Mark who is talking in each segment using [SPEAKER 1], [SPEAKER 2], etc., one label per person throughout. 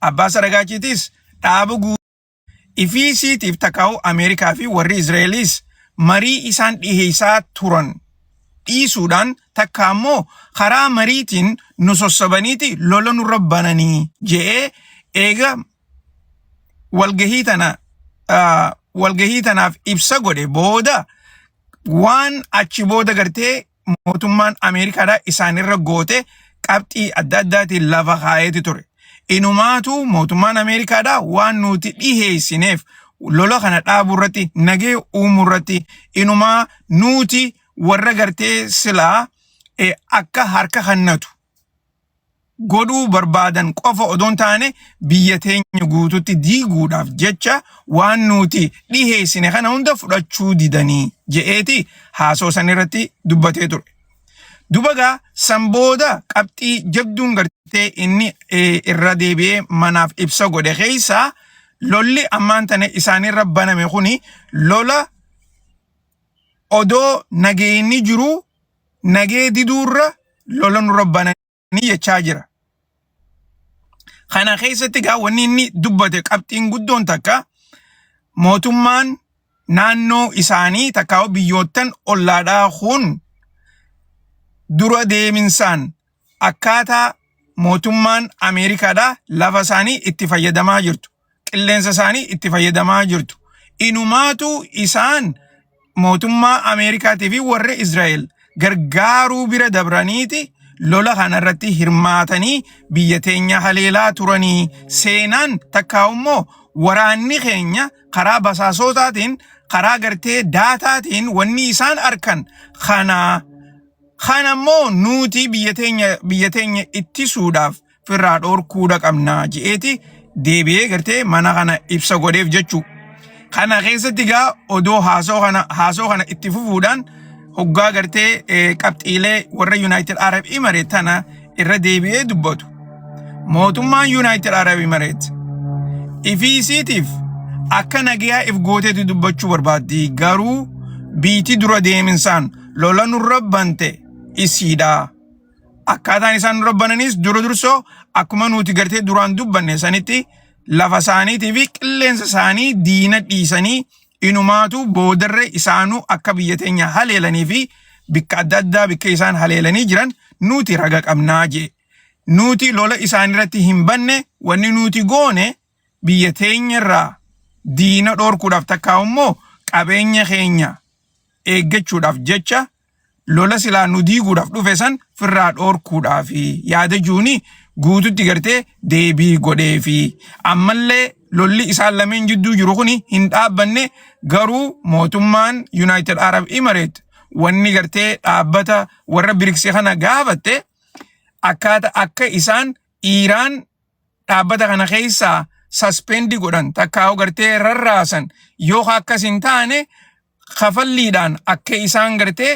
[SPEAKER 1] Abbas Ragaachitis dhaabu ifisiitiif takau Amerikaa fi warri Israa'elis marii isaan dhiheessaa turan dhiisuudhaan takka ammoo karaa mariitiin nu sossobaniiti lola nurra bananii jedhee eega walgahii tanaaf ibsa godhe booda waan achi booda gartee mootummaan Ameerikaadhaa isaanirra goote qabxii adda addaatiin lafa kaa'eeti ture. Inumaatu mootummaan Ameerikaadhaa waan nuti dhiheessineef lola kana dhaaburratti nagee uumurratti inumaa nuti warra gartee silaa akka harka kannatu godhuu barbaadan qofa odoon taane biyya teenya guututti diiguudhaaf jecha waan nuti dhiheessine kana hunda fudhachuu didanii je'eeti haasoo san irratti dubbatee ture. Dubagaa sambooda qabxii jabduun gartee inni irra deebi'ee manaaf ibsa godhe keessaa lolli ammaan tane isaanirra baname kuni lola odoo nageenyi jiru nagee diduurra lola nurra bananii jechaa jira. Kana keessatti gaa wanni inni dubbate qabxiin guddoon takka mootummaan naannoo isaanii takka biyyoottan ollaadhaa kun dura deeminsaan akkaataa mootummaan Ameerikaadhaa lafa isaanii itti fayyadamaa jirtu. Qilleensa isaanii itti fayyadamaa jirtu. Inumaatu isaan mootummaa Ameerikaatii fi warra Israa'el gargaaruu bira dabraniiti lola kanarratti hirmaatanii biyya teenya haleelaa turanii seenaan takka immoo waraanni keenya karaa basaasotaatiin karaa gartee daataatiin wanni isaan arkan kana immoo nuti biyya teenya ittisuudhaaf firraa dhorkuudha qabnaa je'eeti deebi'ee gartee mana kana ibsa godheef jechuu. Kana keessatti gaa odoo haasoo kana itti fufuudhaan hoggaa gartee qabxiilee warra United Arab Emirates tana irra deebi'ee dubbatu. Mootummaan United Arab Emirates ifisiitiif akka nagayaa if gooteetu dubbachuu barbaaddi garuu biitii dura deeminsaan lola nurra bante isiidha. Akkaataan isaan nurra bananis dursoo akkuma nuti gartee duraan dubbanne sanitti lafa isaaniitii fi qilleensa isaanii diina dhiisanii inumaatu boodarre isaanuu akka biyya teenya haleelanii fi bikka adda addaa bikka isaan haleelanii jiran nuti raga qabnaa jee. Nuti lola isaanirratti hin banne wanni nuti goone biyya teenya irraa diina dhorkuudhaaf takkaa immoo qabeenya keenya eeggachuudhaaf jecha lola silaa nu diiguudhaaf dhufe san firraa dhorkuudhaaf yaada juuni guututti gartee deebii godhee fi ammallee lolli isaan lameen jidduu jiru kuni hin dhaabbanne garuu mootummaan United Arab Emirates wanni gartee dhaabbata warra BRICS kana gaafatte akka isaan Iraan dhaabbata kana keessaa suspendi godhan takkaa'u gartee rarraasan yoo akkas hin taane kafalliidhaan akka isaan gartee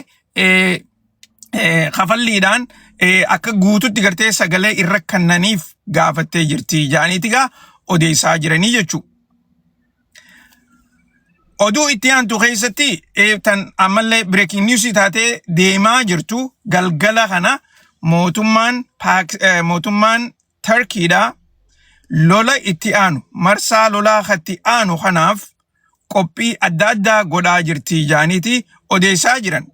[SPEAKER 1] kafalliidhaan akka guututti gartee sagalee irra kannaniif gaafattee jirti jaaniiti gaa odeessaa jiranii jechuu. Oduu itti aantu keessatti tan ammallee breaking news taatee deemaa jirtu galgala kana mootummaan Turkiidhaa lola itti aanu marsaa lolaa itti aanu kanaaf qophii adda addaa godhaa jirti jaaniiti odeessaa jiran.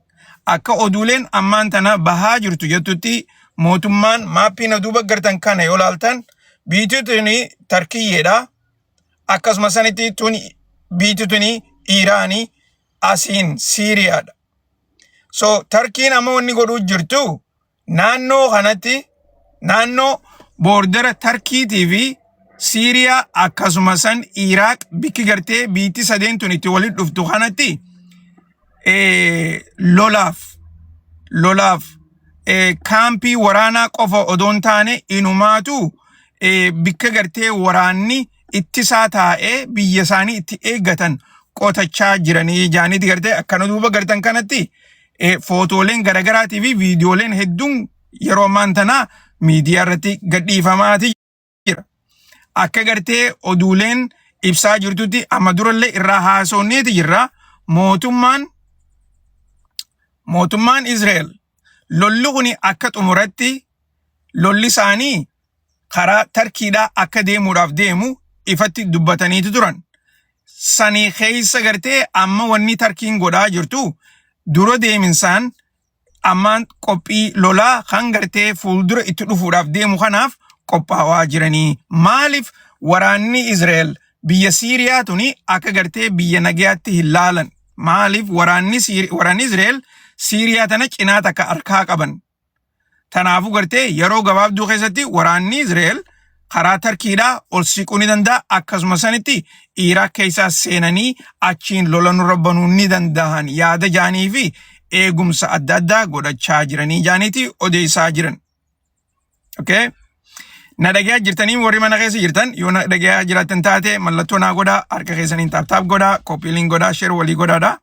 [SPEAKER 1] Akka oduuleen ammaan tana bahaa jirtu jettutti mootummaan maappii duuba gartan kana yoo laaltan biitutuni Turkiyyeedha. Akkasuma sanitti biitutuni Iraanii asiin Syriyaadha. So Turkiin amma wanni godhuu jirtu naannoo kanatti naannoo boordara Turkiitii fi Syriyaa akkasuma san Iraq bikki gartee biitti sadeentun itti walitti dhuftu kanatti lolaaf kaampii waraanaa qofa odoon taane inumaatu bikka gartee waraanni ittisaa taa'ee biyya isaanii itti eeggatan qotachaa jiranii jaaniiti gartee akkana duuba gartan kanatti footooleen garagaraatii fi viidiyooleen hedduun yeroo ammaan tanaa miidiyaa irratti gadhiifamaati jira. Akka gartee oduuleen ibsaa jirtutti amma durallee irraa haasofneeti jirra. Mootummaan Israa'el lolli kuni akka xumuratti lolli isaanii karaa Tarkiidhaa akka deemuudhaaf deemu ifatti dubbataniitu turan. Sanii keessa gartee amma wanni Tarkiin godhaa jirtu dura deeminsaan ammaan qophii lolaa kan gartee fuuldura itti dhufuudhaaf deemu kanaaf qophaawaa jiranii. Maaliif waraanni Israa'el biyya Syriyaa tuni akka gartee biyya nagayaatti hin laalan? Maaliif waraanni Israa'el Syriyaa tana cinaa takka harkaa qaban? Tanaafuu gartee yeroo gabaabduu keessatti waraanni Israa'el karaa Tarkiidhaa ol siquu ni danda'a. Akkasuma sanitti Iraaq keessaa seenanii achiin lola nurra banuu ni danda'an yaada jaanii fi eegumsa adda addaa godhachaa jiranii jaaniiti odeessaa jiran. Okay? Na dhagayaa jirtanii warri mana keessa jirtan yoo na dhagayaa jiraatan taate mallattoo naa godhaa, harka keessaniin taap godhaa, kooppiiliin godhaa, sheer walii godhaadha.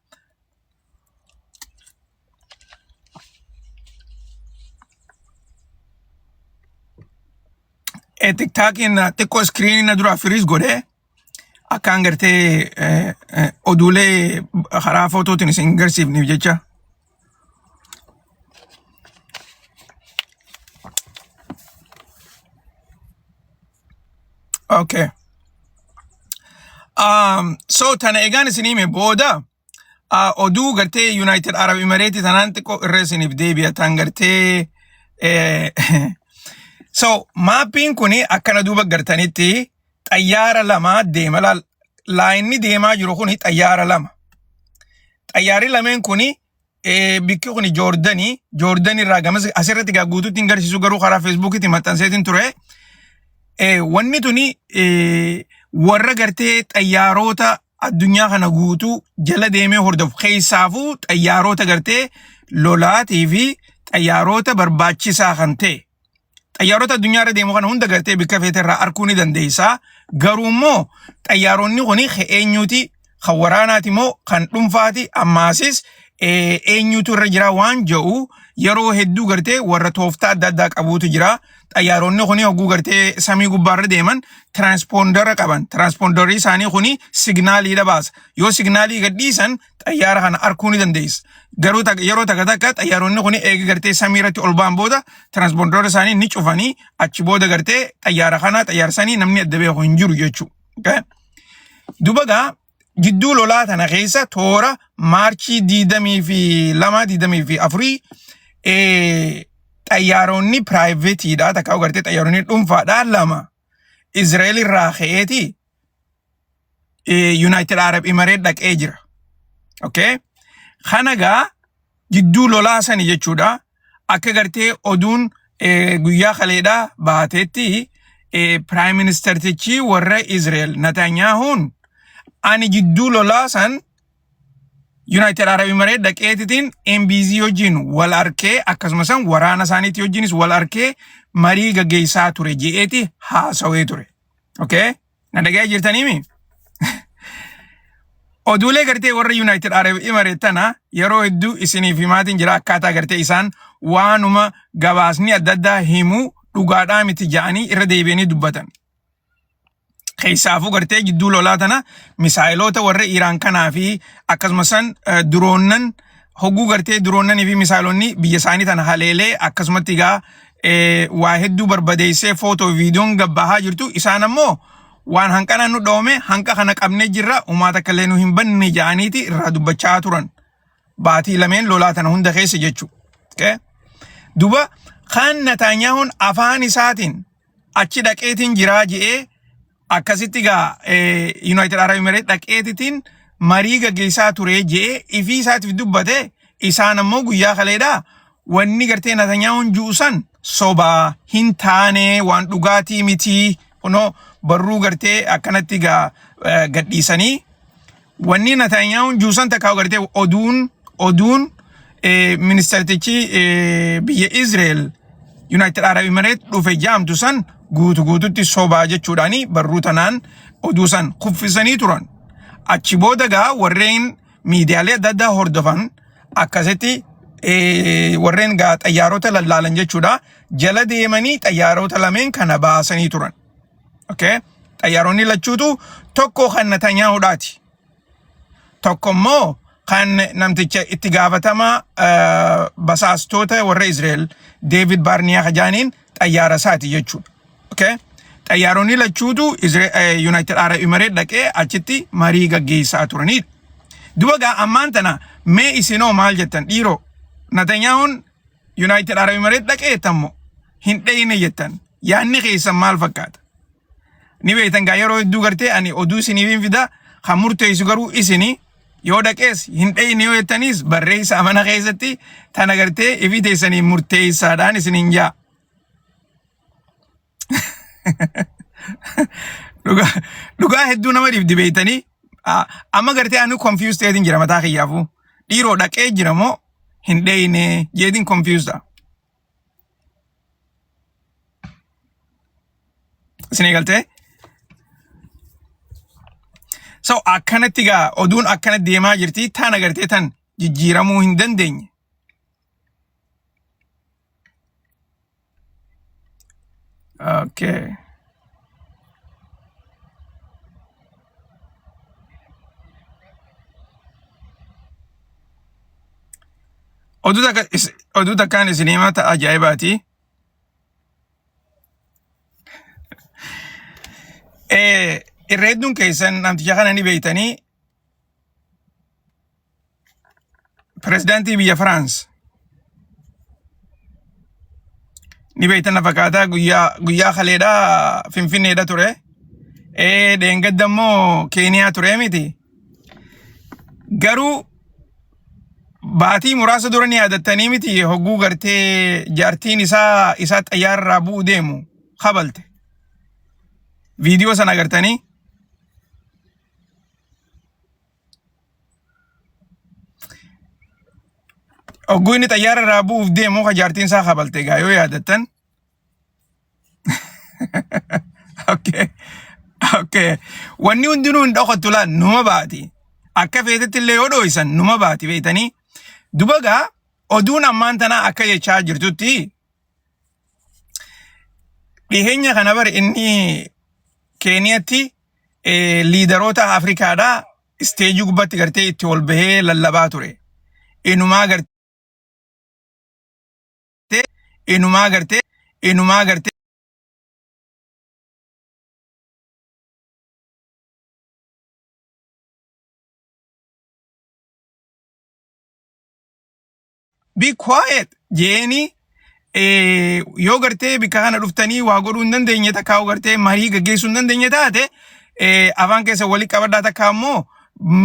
[SPEAKER 1] TikTokin xiqqoo iskiriinii na dura firiis godhee akkaan gartee oduulee karaa footootiin isin garsiifniif jecha. Okay. So tana egaan isinii mee booda oduu gartee United Arab Emirates tanaan xiqqoo irra isiniif deebi'atan gartee so maappiin kuni akkana duuba gartanitti xayyaara lama deema laayinni deemaa jiru kuni xayyaara lama. Xayyaarri lameen kuni bikki kuni Joordanii irraa gamas asirratti gaa guutuutti hin garsiisu garuu karaa Facebookitti maxxanseetiin ture. Wanni tuni warra gartee xayyaarota addunyaa kana guutuu jala deemee hordofu keessaafuu xayyaarota gartee lolaatii fi xayyaarota barbaachisaa kan ta'e. Xayyaarota addunyaa irra deemu kana hunda gartee bikka feete irraa arkuu ni dandeessa. Garuu immoo xayyaaronni kuni eenyuti? Kan waraanaati moo kan dhuunfaati? Ammaasis eenyutu irra jira waan jedhu yeroo hedduu gartee warra tooftaa adda addaa qabuutu jira. Xayyaaronni kuni hogguu gartee samii gubbaarra deeman tiraanspondara qaban. Tiraanspondorri isaanii kuni signaaliidha baasa. Yoo signaalii gadhiisan xayyaara kana arkuu ni dandeessa. Garuu yeroo takka xayyaaronni kuni eega gartee samii irratti ol ba'an booda tiraanspondorri isaanii ni cufanii achi booda gartee xayyaara kana xayyaarsanii namni adda beeku hin jiru jechuudha. Dubagaa jidduu lolaa tana keessa toora maarchii 22-24 xayyaaronni piraayiveetiidha takka gartee xayyaaronni dhuunfaadha lama Israa'el irraa ka'eeti United Arab Emirates dhaqee jira. Okay? Kanagaa jidduu lolaa sani jechuudha. Akka gartee oduun guyyaa kaleedhaa baateetti Prime Ministertichi warra Israa'el Netanyahuun ani jidduu lolaa san United Arab Emirates dhaqeetitiin MBZ wajjin wal arkee akkasumas waraana isaaniitii wajjinis wal arkee marii gaggeessaa ture je'eeti haasawee ture. Okay? Na dhagayaa jirtaniimi? Oduulee gartee warra United Arab Emirates tana yeroo hedduu isiniif himaatiin jira akkaataa gartee isaan waanuma gabaasni adda addaa himuu dhugaadhaa miti ja'anii irra deebi'anii dubbatan. Keessaafuu gartee jidduu lolaa tana misaayilota warra Iraan kanaa fi akkasumas duroonnan hogguu gartee duroonnanii fi misaayilonni biyya isaanii tana haleelee akkasumatti egaa waa hedduu barbadeessee footoo viidiyoon gabbahaa jirtu isaan ammoo waan hanqana nu dhoome hanqa kana qabnee jirra uummata akka illee nu hin banne ja'aniiti irraa dubbachaa turan baatii lameen lolaa tana hunda keessa jechuudha. Okay? Duba kan Netanyahuun afaan isaatiin achi dhaqeetiin jiraa je'ee akkasitti gaa United Arab Emirates dhaqeetitiin marii gaggeessaa ture je'ee ifii isaatiif dubbate isaan ammoo guyyaa kaleedhaa wanni gartee Netanyahuun juusan sobaa hin taane waan dhugaatii mitii kunoo barruu gartee akkanatti gaa gadhiisanii wanni Netanyahuun juusan takkaa gartee oduun ministertichi biyya Israa'el United Arab Emirates dhufe jaamtu san guutuutti sobaa jechuudhaani barruu tanaan oduu san kuffisanii turan. Achi booda gaa warreen miidiyaalee adda addaa hordofan akkasitti warreen gaa xayyaarota lallaalan jechuudha jala deemanii xayyaarota lameen kana baasanii turan. Okay? Xayyaaronni lachuutu tokko kan Netanyahuudhaati. Tokko immoo kan namticha itti gaafatamaa basaastoota warra Israa'el David Barniyaa jaaniin xayyaara isaati jechuudha. Okay? Xayyaaronni lachuutu United Arab Emirates dhaqee achitti marii gaggeessaa turanidha. Duba gaa ammaan tana mee isinoo maal jettan dhiiroo Netanyahuun United Arab Emirates dhaqee tammo hin dheyne jettan yaanni keessan maal fakkaata? Ni beektan gaa yeroo hedduu gartee ani oduu isiniif fida kan murteessu garuu isini yoo dhaqees hin dheyne yoo jettanis barreessa amana keessatti tana gartee ifi teessanii murteessaadhaan isinin jaa. Dhugaa hedduu nama dhibdi beeytanii amma gartee anu confused ta'eetiin jira mataa kiyyaafu dhiiroo dhaqee jira moo hin dheyne jeetiin confused. Isinii galtee? So akkanatti gaa oduun akkanatti deemaa jirti tan agartee tan jijjiiramuu hin dandeenye. Okay. Oduu takkaan isinii mata ajaa'ibaati. Irreedduun keessan namticha kana ni beeytanii pirezidaantii biyya France ni beeytan na fakkaataa guyyaa kaleedhaa Finfinneedha ture. Deengadda immoo Keeniyaa ture miti. Garuu baatii muraasa dura ni yaadattanii miti hogguu gartee jaartiin isaa xayyaararraa bu'u deemu kabalte. Viidiyoo sana agartanii? Hogguu inni xayyaararraa bu'uuf deemu ka jaartiin isaa kabalte gaa yoo yaadattan. Okay. Wanni hundinuu hin dhokattu laan numa baati. Akka feetetti illee yoo dhooysan numa baati beeytanii. Duba gaa oduun ammaan tanaa akka jechaa jirtutti dhiheenya kana bar inni Keeniyaatti liidaroota Afrikaadhaa isteejii gubbatti gartee itti ol bahee lallabaa ture. Inumaa gartee be quiet jeeni yoo gartee bika kana dhuftanii waa godhuu hin dandeenye takkaa gartee marii gaggeessuu hin dandeenye taate afaan keessa walii qabadhaa takkaa immoo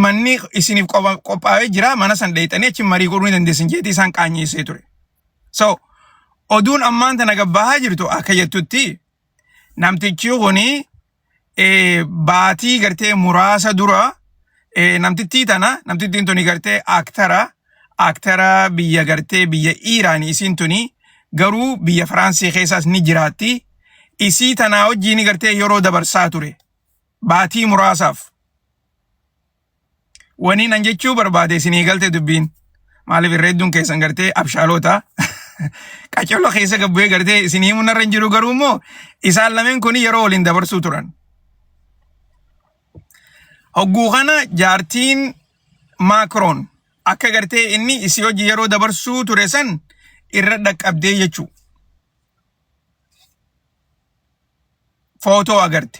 [SPEAKER 1] manni isiniif qophaa'ee jira mana san dheeyxanii achi marii godhuu hin dandeessin jeetii isaan qaanyeessee ture. So oduun ammaan tana gabbahaa jirtu akka jettutti namtichi kuni baatii gartee muraasa dura namtittiin tuni gartee aktara biyya gartee biyya Iraan isiin tuni garuu biyya Firaansii keessaas ni jiraatti. Isii tanaa wajjiin gartee yeroo dabarsaa ture baatii muraasaaf. Waniin an jechuu barbaade isinii galte dubbiin maaliif irreedduun keessan gartee abshaalota qacollo keessa gabbu'ee gartee isinii munarra hin jiru garuu immoo isaan lameen kun yeroo waliin dabarsuu turan. Hogguu kana jaartiin Macron akka gartee inni isii hojii yeroo dabarsuu ture san irra dhaqqabdee jechuu. Footoo agarte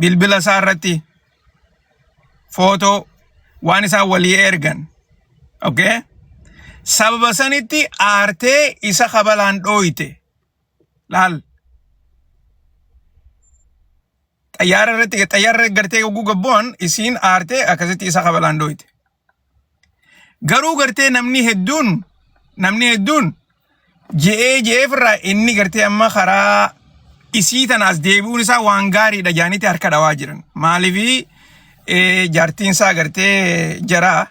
[SPEAKER 1] bilbila isaa irratti footoo waan isaan walii ergan. Okay? Sababa sanitti aartee isa kabalaan dhooyte. Laal. Xayyaara gartee hogguu gabbu'an isiin aartee akkasitti isa kabalaan dhooyte. Garuu gartee namni hedduun je'eefirraa inni gartee amma karaa isii tanaas deebi'uun isaa waan gaariidha jaanitti harka dhawaa jiran. Maaliif jaartiin isaa gartee jaraa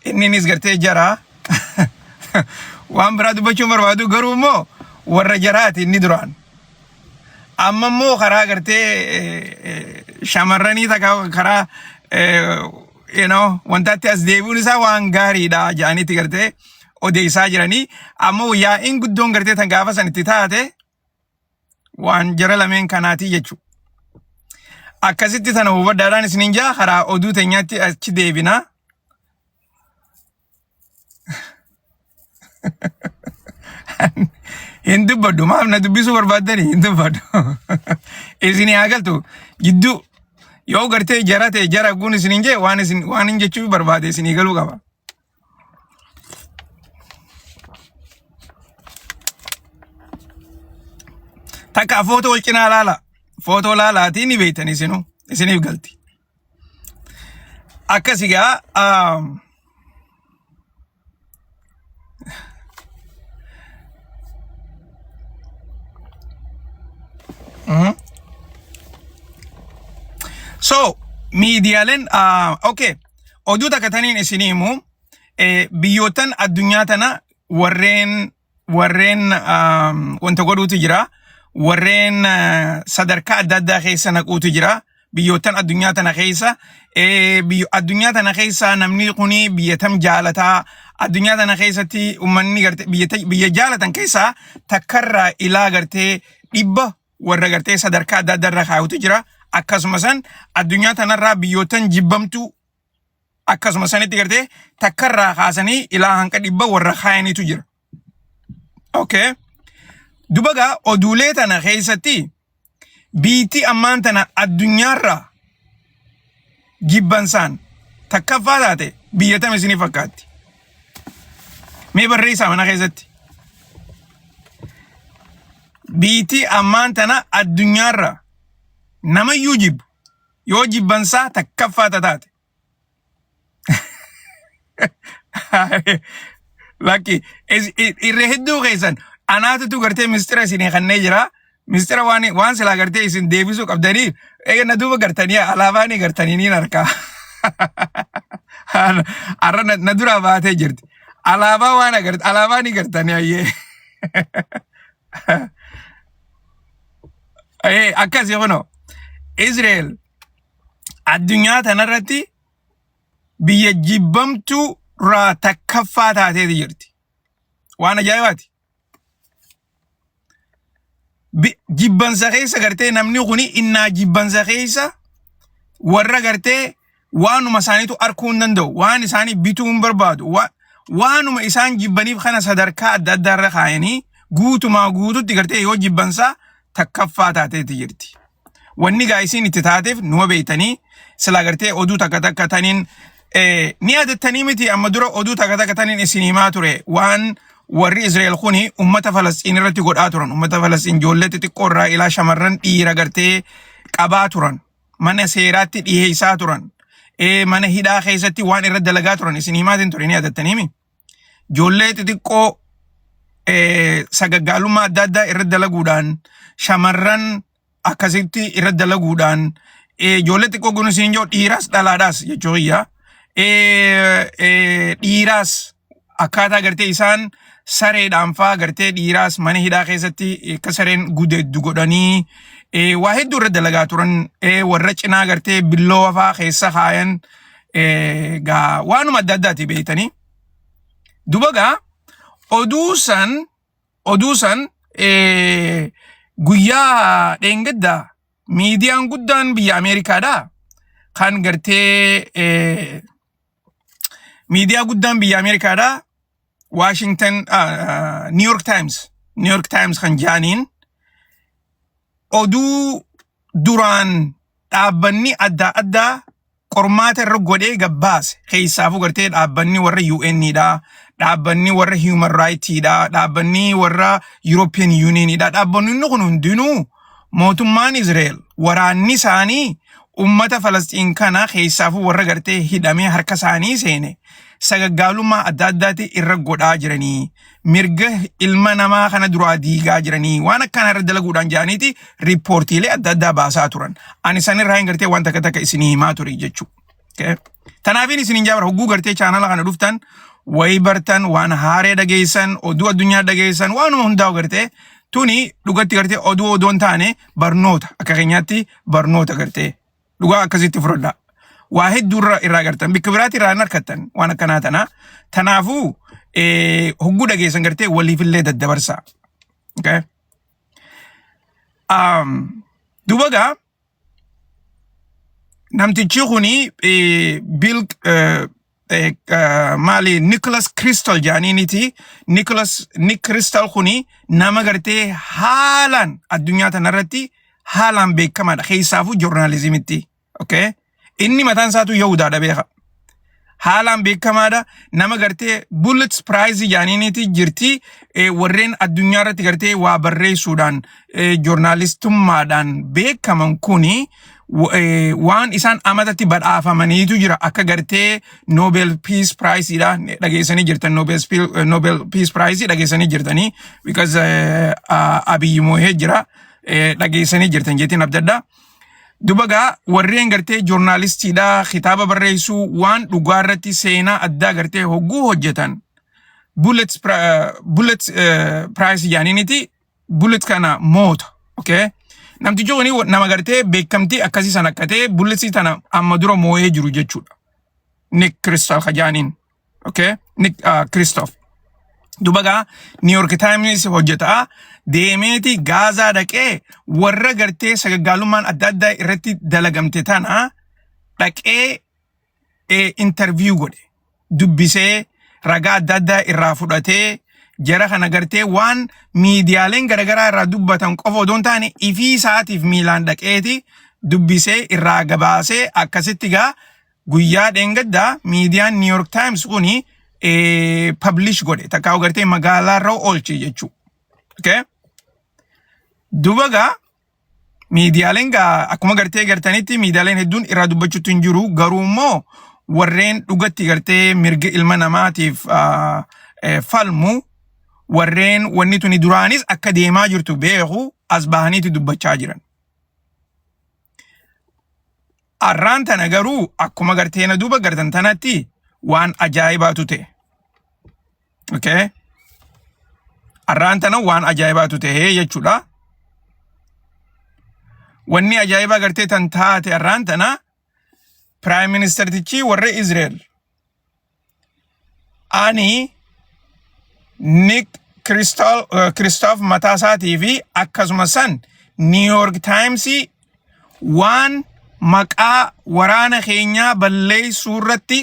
[SPEAKER 1] inninis gartee jaraa waan biraa dubbachuun barbaadu garuu immoo warra jaraati inni duraan. Amma immoo karaa gartee shamarranii takka karaa wantaatti as deebi'uun isaa waan gaariidha jaanitti gartee odeessaa jiranii. Amma yaa'iin guddoon gartee tan gaafa sanitti taate waan jara lameen kanaatii jechuudha. Akkasitti tana hubadhaadhaan isiniin jaa karaa oduu teenyaatti achi deebina. Hindu badu maaf na dubbisu barbaadani hindu badu. Isini agaltu jiddu yoo gartee jarate jara gun isinin je waan jechuu barbaade isini galuu qaba. Takka foto wal cinaa laala. Foto laalaati ni beektan isiniif galti. Akkasigaa so miidiyaaleen okay oduu takka taniin isiniimu biyyootan addunyaa tana warreen wanta godhuutu jira. Warreen sadarkaa adda addaa keessa naquutu jira. Biyyootan addunyaa tana keessa addunyaa tana keessa namni kuni biyyatam jaalataa addunyaa tana keessatti ummanni gartee biyya jaalatan keessa takkarraa ilaa gartee dhibba warra gartee sadarkaa adda addaa irra kaa'utu jira. Akkasumas addunyaa tanarraa biyyootan jibbamtu akkasumas itti gartee takkarraa kaasanii ilaa hanqa dhibba warra kaayanitu jira. Okay. Dubaga oduulee tana keessatti biitii ammaan tana addunyaarraa jibbansaan takkaffaa taate biyyatam isinii fakkaatti. Mee barreessaa mana keessatti. Biitii ammaan tana addunyaarraa namayyuu jibbu yoo jibbansaa takkaffaa taate. Lakki irra hedduu keessan anaatu gartee mistira isinii kannee jira. Mistira waan silaa gartee isin deebisuu qabdanii eegna duuba gartanii alaabaanii gartanii niin harkaa. Arra na dura baatee jirti. Alaabaa waan agartee alaabaanii gartanii ayyee. Akkas yoonoo Israel addunyaa tanarratti biyya jibbamtu raa takkaffaa taateeti jirti. Waan ajaa'ibaati. Jibbansa keessa gartee namni kuni innaa jibbansa keessa warra gartee waanuma isaaniitu arkuu hin danda'u. Waan isaanii bituu hin barbaadu. Waanuma isaan jibbaniif kana sadarkaa adda addaa irra kaayanii guutumaa guututti gartee yoo jibbansaa takkaffaa taateeti jirti. Wanni gaa isin itti taateef numa beeytanii sila gartee oduu takka taniin ni yaadattanii miti amma dura oduu takka taniin isin himaa ture waan warri Israel kuni ummata Falastiin irratti godhaa turan. Ummata Falastiin ijoollee xixiqqoo irraa ilaa shamarran dhiira gartee qabaa turan. Mana seeraatti dhiheessaa turan. Mana hidhaa keessatti waan irra dalagaa turan isin himaatiin ture ni yaadattanii mi? Ijoollee xixiqqoo sagaggaalummaa adda addaa irra dalaguudhaan shamarran akkasitti irra dalaguudhaan ijoollee xiqqoo kun isin joo dhiiraas dhalaadhaas jechuudha. Dhiiraas akkaataa gartee isaan sareedhaan faa gartee dhiiraas mana hidhaa keessatti akka sareen gudeeddu godhanii waa hedduu irra dalagaa turan warra cinaa gartee billoo faa keessa kaayan gaa waanuma adda addaati beeytanii. Duba gaa oduu san guyyaa dheengaddaa miidiyaan guddaan biyya Ameerikaadhaa kan gartee miidiyaa guddaan biyya Ameerikaadhaa Washington New York Times kan jaaniin oduu duraan dhaabbanni adda addaa qormaata irra godhee gabbaase keessaafuu gartee dhaabbanni warra UN'dha, dhaabbanni warra Human Rights'dha, dhaabbanni warra European Union'dha. Dhaabbanni kun hundinuu mootummaan Israel waraanni isaanii ummata Falastiin kana keessaafuu warra gartee hidhamee harka isaanii seene sagaggaalummaa adda addaati irra godhaa jiranii mirga ilma namaa kana duraa diigaa jiranii waan akkana irra dalaguudhaan jaaniiti riippoortiilee adda addaa baasaa turan. Ani san irraa hin gartee waan takka isinii himaa ture jechuudha. Tanaafiin isiniin jaabara hogguu gartee chaanala kana dhuftan wayi bartan waan haaree dhageessan oduu addunyaa dhageessan waanuma hundaa'u gartee tuni dhugatti gartee oduu odoon taane barnoota akka keenyaatti barnoota gartee dhugaa akkasitti fudhadhaa. Waa hedduu irraa gartan bikka biraatti irraa hin harkattan waan akkanaa tana. Tanaafuu hogguu dhageessan gartee waliifillee daddabarsaa. Duba gaa namtichi kuni mali Nicholas Crystal janiniti Nick Crystal kuni nama gartee haalan addunyaa tanarratti haalan beekamaadha keessaafu journalismitti okay inni mataan isaatu yahudaadha beeka haalan beekamaadha nama gartee Bullets Prize janiniti jirti warreen addunyaa irratti gartee waa barreessuudhaan journalistummaadhaan beekaman kuni waan isaan amatatti badhaafamaniitu jira akka gartee Nobel Peace Prize ida dhageessanii jirtan Nobel Peace Prize dhageessanii jirtanii because Abiy Mohe jira dhageessanii jirtan jeetiin abdadda dubaga warreen gartee journalistiidha kitaaba barreessu waan dhugaa irratti seenaa addaa gartee hogguu hojjetan Bullets Prize jaaniniti bullet kana moota okay namtichi woni nama gartee beekamtii akkasii san akkatee bulletsi tana amma dura moo'ee jiru jechuudha Nick Crystal khajaanin okay Nick Christoph dubaga New York Times hojjetaa deemeeti Gaza dhaqee warra gartee sagagaalummaan adda addaa irratti dalagamte tana dhaqee interview godhe dubbisee ragaa adda addaa irraa fudhatee jara kana gartee waan miidiyaaleen garagaraa irraa dubbatan qofa odoon taane ifii isaatiif miilaan dhaqeeti dubbisee irraa gabaasee akkasitti gaa guyyaa dheengaddaa miidiyaan New York Times kuni publish godhe takkaa'u gartee magaalaa irra oolche jechuu okay dubaga miidiyaaleen gaa akkuma gartee gartanitti miidiyaaleen hedduun irraa dubbachuutu hin jiru garuu immoo warreen dhugatti gartee mirga ilma namaatiif falmu warreen wanni tuni duraanis akka deemaa jirtu beeku as bahaniiti dubbachaa jiran arraan tana garuu akkuma garteena duba gartan tanatti waan ajaa'ibaatu ta'e okay arraan tana waan ajaa'ibaatu ta'e jechuudha wanni ajaa'ibaa gartee tan taate arraan tana Prime Minister tichi warra Israel ani Nick Christoph Matasa TV akkasuma san New York Times waan maqaa waraana keenyaa balleessuu irratti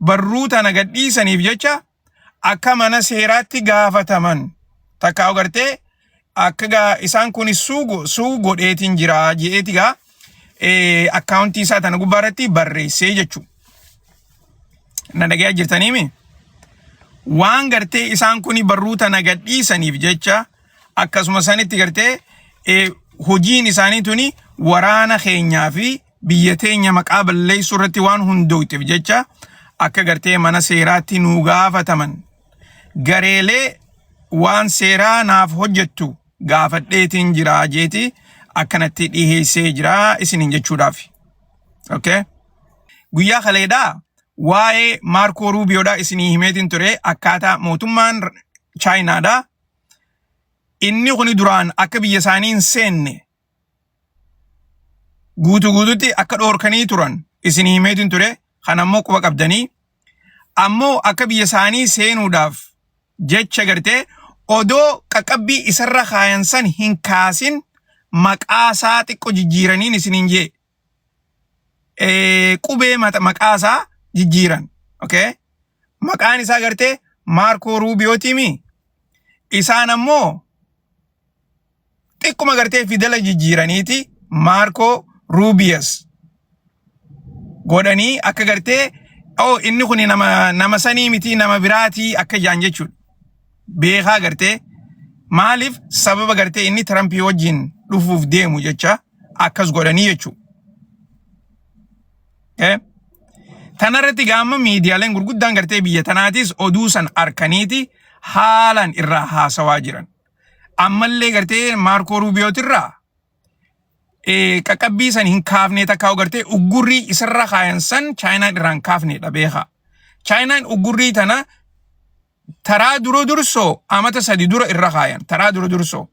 [SPEAKER 1] barruu tana gadhiisaniif jecha akka mana seeraatti gaafataman takkaa'u gartee akka isaan kun suu godheetiin jira je'eeti gaa akkaawuntii isaa tana gubbaarratti barreessee jechuu na dhaga'aa jirtaniimi waan gartee isaan kuni barruu tana gadhiisaniif jecha akkasuma sanitti gartee hojiin isaanii tuni waraana keenyaa fi biyya teenya maqaa balleessuu irratti waan hundoofteef jecha akka gartee mana seeraatti nu gaafataman gareelee waan seeraa naaf hojjettu gaafadheetiin jira jeeti akkanatti dhiheessee jira isiniin jechuudhaaf okay guyyaa kaleedhaa waa'ee Marco Rubioodha isinii himeetiin ture akkaataa mootummaan Chinaadha inni kuni duraan akka biyya isaanii hin seenne guutuutti akka dhoorkanii turan isinii himeetiin ture kanammoo quba qabdanii ammoo akka biyya isaanii seenuudhaaf jecha gartee odoo qaqqabbii isarra kaayansan hin kaasin maqaasaa xiqqoo jijjiiraniin isiniin jee qubee maqaasaa jijjiiran okay maqaan isaa gartee Marco Rubio timi isaan ammoo xiqquma gartee fidela jijjiiraniiti Marco Rubius godhanii akka gartee inni kuni nama sanii miti nama biraatii akka jaan jechuudha beekaa gartee maaliif sababa gartee inni Tramp wajjin dhufuuf deemu jecha akkas godhanii jechuudha okay tanarratti gaama miidiyaaleen gurguddaan gartee biyya tanaatis oduu san arkaniiti haalan irraa haasawaa jiran ammallee gartee Marco Rubio tirraa qaqqabbii san hin kaafne takkaa'u gartee uggurrii isarra kaayansan Chaayinaan irraan kaafneedha beekaa Chaayinaan uggurrii tana taraa dura dursoo amata 3 dura irra kaayan taraa dura dursoo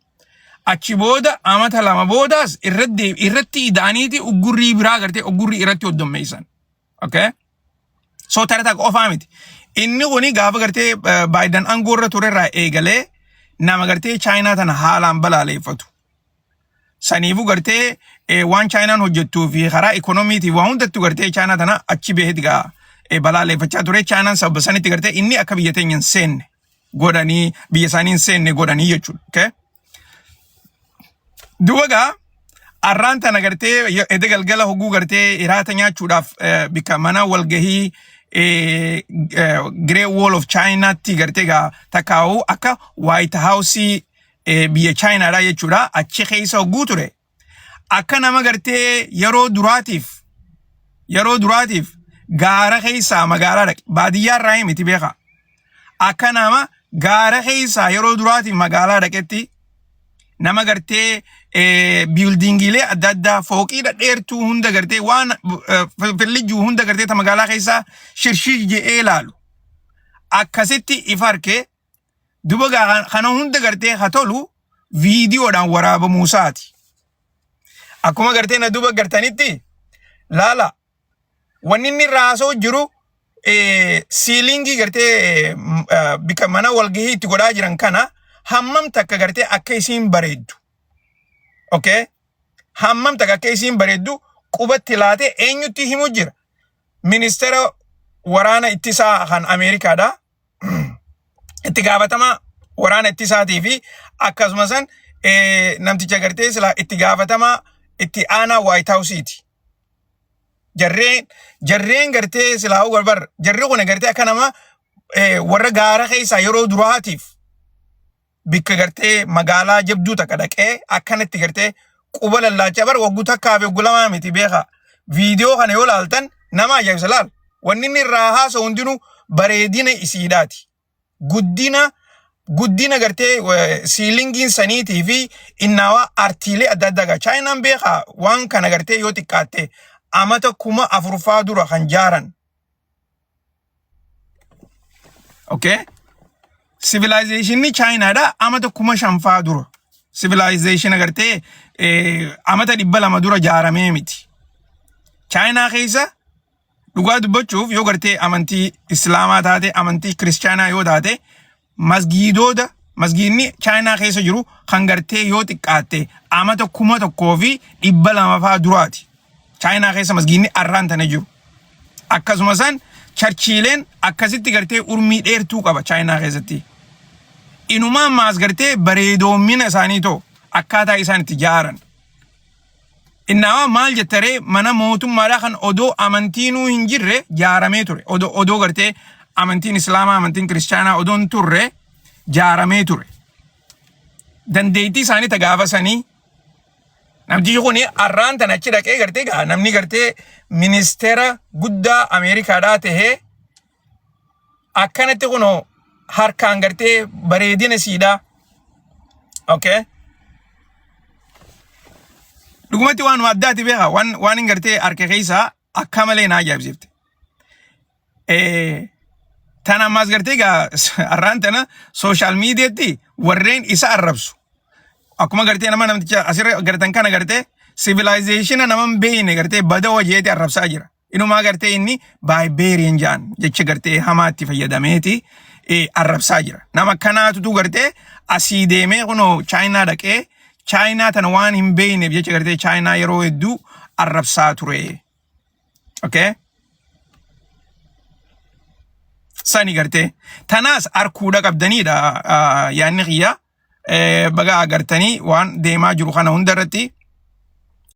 [SPEAKER 1] achi booda amata 2 boodaas irratti idaaniiti uggurrii biraa gartee uggurrii irratti hoddommeessan okay so tarata qofaa miti inni kuni gaafa gartee Biden aangoorra turerraa eegalee nama gartee Chaayinaa tana haalaan balaaleeffatu saniifu gartee waan Chaayinaan hojjettuu fi karaa ikoonomiitii waan hundattuu gartee Chaayinaa tana achi beekti gaa balaaleffachaa ture. Chaayinaan sababa sanitti gartee inni akka biyya teenya hin seenne godhanii biyya isaanii hin seenne godhanii jechuudha. Okay? Duuba gaa arraan tana gartee edda galgala hoguu gartee iraata nyaachuudhaaf bika mana walgahii Great Wall of China ti gartee gaa takkaa'u akka White House biyya China dha jechuudha. Achi keessa hoguu ture. Akka nama gartee yeroo duraatiif gaara keessa magaalaa dhaqe baadiyyaa irraa miti beeka. Akka nama gaara keessa yeroo duraatiif magaalaa dhaqetti nama gartee buildingiilee adda addaa fooqii dhadheertuu hunda gartee waan fillijjuu hunda gartee ta magaalaa keessa shirshii je'ee ilaalu. Akkasitti ifarkee duba kana hunda gartee hatolu viidiyoodhaan waraabamuu isaati. Akkuma gartee na duba gartanitti laala wanni inni raasoo jiru siilingii gartee bika mana walgahii itti godhaa jiran kana hammam takka gartee akka isiin bareeddu. Okay? Hammam takka akka isiin bareeddu qubatti laatee eenyutti himu jira. Ministeera waraana ittisaa kan Amerikaadha. Itti gaafatama waraana ittisaatii fi akkasumas namticha gartee sila itti gaafatama itti aanaa White House'iti. Jarreen gartee sila hoo garbar jarri kun gartee akka nama warra gaara keessa yeroo duraatiif bikka gartee magaalaa jabduu takka dhaqee akkanatti gartee quba lallaachaa bar wagguu takkaa fi wagguu lamaa miti beeka. Viidiyoo kana yoo laaltan nama ajaa'ibsa laal. Wanni inni irraa haasa'u hundinuu bareedina isiidhaati. Guddina gartee siilingiin saniitii fi innaawaa artiilee adda addaa Chaayinaan beeka waan kana gartee yoo xiqqaatte amata 4,000 dura kan jaaran. Okay? Civilization ni China da amata 5,000 dura. Civilization agartee amata 200 dura jaaramee miti. China keessa dhugaa dubbachuuf yoo gartee amantii Islaamaa taate amantii Kiristaanaa yoo taate masgiidni China keessa jiru kan gartee yoo xiqqaatte amata 1,200 duraati. China keessa masgiidni arraan tana jiru. Akkasumas charchiileen akkasitti gartee urmii dheertuu qaba China keessatti. Inumaan maas gartee bareedoomina isaanii too akkaataa isaan itti jaaran. Innaa maal jettaree mana mootummaadhaa kan odoo amantiinuu hin jirre jaaramee ture. Odoo gartee amantiin Islaamaa amantiin Kiristaanaa odoon turre jaaramee ture. Dandeettii isaanii tagaafasanii namtichi kun arraan tan achi dhaqee gartee gaa namni gartee ministeera guddaa Ameerikaadhaa tahee akkanatti kunoo harkaan gartee bareedina siidhaa. Okay? Dhugumatti waan addaati beeka waan gartee harka keessaa akka malee na ajaa'ibsiifte. Tan ammas gartee gaa arraan tana social mediaatti warreen isa arrabsu. Akkuma gartee namticha asirra gartan kana gartee civilization naman beeyne gartee bada wajeeti arrabsaa jira. Inumaa gartee inni Barbarian jaan jecha gartee hamaatti fayyadameeti arrabsaa jira. Nama kanaatu gartee asii deemee kunoo China dhaqee China tana waan hin beeyneef jecha gartee China yeroo hedduu arrabsaa ture. Okay? Sani gartee tanaas arkuudha qabdaniidha yaanni xiyyaa baga agartanii waan deemaa jiru kana hundarratti